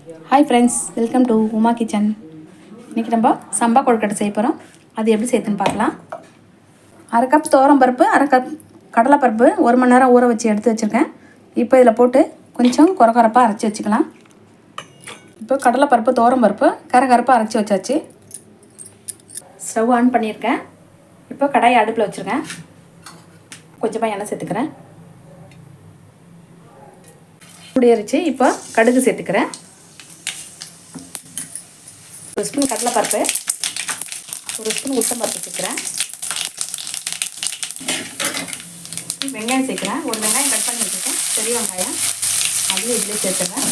Hi friends, welcome to Uma kitchen. இன்றைக்கி நம்ம சம்பா கொழுக்கட்டை செய்ய போகிறோம். அது எப்படி செய்யுதுன்னு பார்க்கலாம். அரை கப் துவரம் பருப்பு, அரை கப் கடலைப்பருப்பு 1 மணி நேரம் ஊற வச்சு எடுத்து வச்சுருக்கேன். இப்போ இதில் போட்டு கொஞ்சம் கொரகொரப்பாக அரைச்சி வச்சுக்கலாம். இப்போ கடலைப்பருப்பு, துவரம் பருப்பு கரகரப்பாக அரைச்சி வச்சாச்சு. ஸ்டவ் ஆன் பண்ணியிருக்கேன். இப்போ கடாயை அடுப்பில் வச்சுருக்கேன். கொஞ்சமாக எண்ணெய் சேர்த்துக்கிறேன். குடியரிச்சு இப்போ கடுகு சேர்த்துக்கிறேன். 1 ஸ்பூன் கடலைப்பருப்பு, 1 ஸ்பூன் உளுத்தம்பருப்பு சேர்க்குறேன். வெங்காயம் சேர்க்குறேன். 1 வெங்காயம் கட் பண்ணி வச்சுருக்கேன், பெரிய வெங்காயம். அதையும் இதில் சேர்த்துறேன்.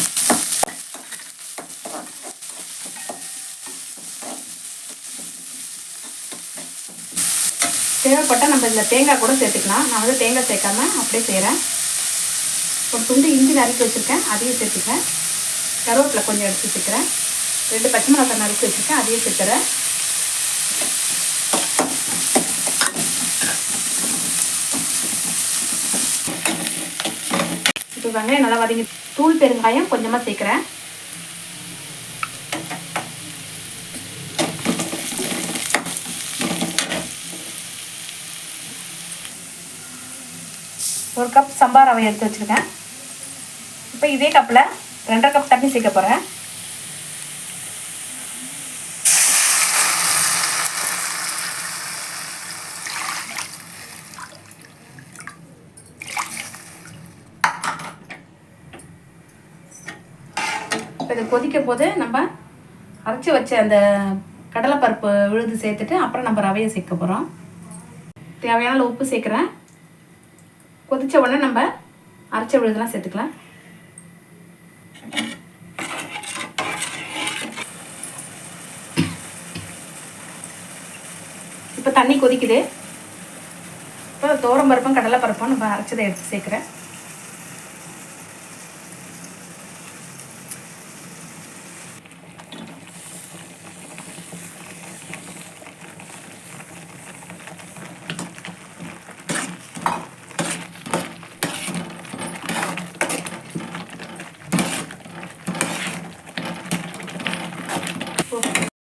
தேவைப்பட்டால் நம்ம இதில் தேங்காய் கூட சேர்த்துக்கலாம். நான் வந்து தேங்காய் சேர்க்காம அப்படியே செய்கிறேன். ஒரு துண்டு இஞ்சி நறுக்கி வச்சுருக்கேன், அதையும் சேர்த்துக்கிறேன். கருவேப்பிலை கொஞ்சம் எடுத்து வச்சுக்கிறேன். 2 பச்சை மிளகாய் நறுக்கி வச்சுருக்கேன், அதையும் சேர்த்துறேன். இப்போ வெங்காயம் நல்லா வதங்கி தூள் பெருங்காயம் கொஞ்சமாக சேர்க்குறேன். ஒரு கப் சம்பா ரவை எடுத்து வச்சுருக்கேன். இப்போ இதே கப்பில் 2.5 கப் தண்ணி சேர்க்க போகிறேன். இப்போ இது கொதிக்கும் போது நம்ம அரைச்சி வச்ச அந்த கடலைப்பருப்பு விழுது சேர்த்துட்டு அப்புறம் நம்ம ரவையை சேர்க்க போகிறோம். தேவையான உப்பு சேர்க்குறேன். கொதித்த உடனே நம்ம அரைச்ச விழுதெல்லாம் சேர்த்துக்கலாம். இப்போ தண்ணி கொதிக்குது. இப்போ துவரம் பருப்பும் கடலை பருப்பும் நம்ம அரைச்சதை எடுத்து சேர்க்குறேன்.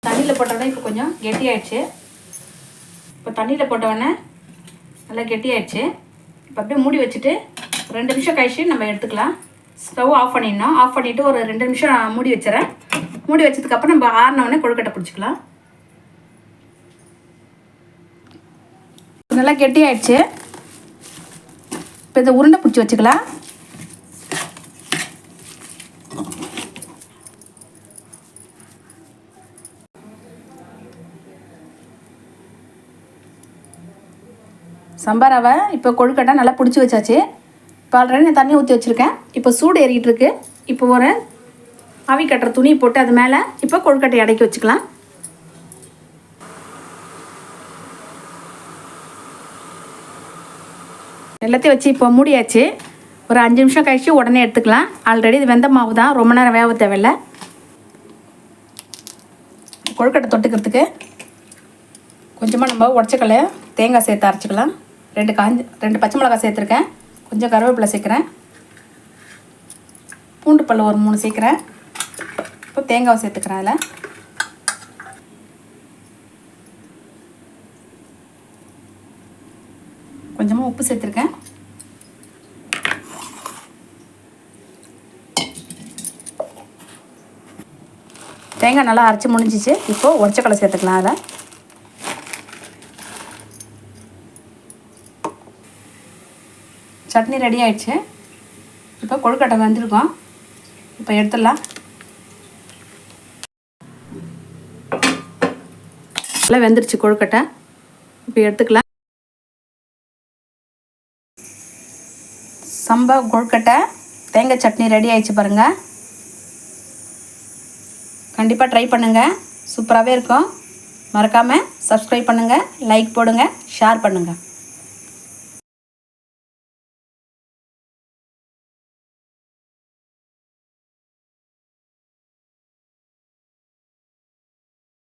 தண்ணியில் போட்டோடனே இப்போ கொஞ்சம் கெட்டியாயிடுச்சு. இப்போ தண்ணியில் போட்டோடனே நல்லா கெட்டியாயிடுச்சு. இப்போ அப்படியே மூடி வச்சுட்டு 2 நிமிஷம் கழிச்சு நம்ம எடுத்துக்கலாம். ஸ்டவ் ஆஃப் பண்ணிடணும். ஆஃப் பண்ணிவிட்டு ஒரு 2 நிமிஷம் மூடி வச்சுறேன். மூடி வச்சதுக்கப்புறம் நம்ம ஆறினவுடனே கொழுக்கட்டை பிடிச்சிக்கலாம். நல்லா கெட்டியாயிடுச்சு. இப்போ இதை உருண்டை பிடிச்சி வச்சுக்கலாம். சம்பா ரவை இப்போ கொழுக்கட்டை நல்லா பிடிச்சி வச்சாச்சு. இப்போ ஆல்ரெடி நான் தண்ணி ஊற்றி வச்சுருக்கேன். இப்போ சூடு ஏறிக்கிட்டு இருக்கு. இப்போ ஒரு ஆவி கட்டுற துணி போட்டு அது மேலே இப்போ கொழுக்கட்டை அடக்கி வச்சுக்கலாம். எல்லாத்தையும் வச்சு இப்போ மூடியாச்சு. ஒரு 5 நிமிஷம் கழிச்சு உடனே எடுத்துக்கலாம். ஆல்ரெடி இது வெந்த மாவு தான், ரொம்ப நேரம் வேக தேவையில்லை. கொழுக்கட்டை தொட்டுக்கிறதுக்கு கொஞ்சமாக நம்ம உடச்சக்கல்ல தேங்காய் சேர்த்து அரைச்சிக்கலாம். 2 பச்சை மிளகாய் சேர்த்துருக்கேன். கொஞ்சம் கருவேப்பிலை சேர்க்குறேன். பூண்டு பல் ஒரு 3 சேர்க்குறேன். இப்போ தேங்காவை சேர்த்துக்கிறேன். அதில் கொஞ்சமாக உப்பு சேர்த்துருக்கேன். தேங்காய் நல்லா அரைச்சி முடிஞ்சிச்சு. இப்போது உடச்சக்கல்லை சேர்த்துக்கலாம். அதில் சட்னி ரெடி ஆயிடுச்சு. இப்போ கொழுக்கட்டை வந்துருக்கோம். இப்போ எடுத்துடலாம். நல்லா வெந்துருச்சு கொழுக்கட்டை. இப்போ எடுத்துக்கலாம். சம்பா கொழுக்கட்டை தேங்காய் சட்னி ரெடி ஆயிடுச்சு பாருங்கள். கண்டிப்பாக ட்ரை பண்ணுங்கள். சூப்பராகவே இருக்கும். மறக்காமல் சப்ஸ்கிரைப் பண்ணுங்கள், லைக் போடுங்க, ஷேர் பண்ணுங்கள்.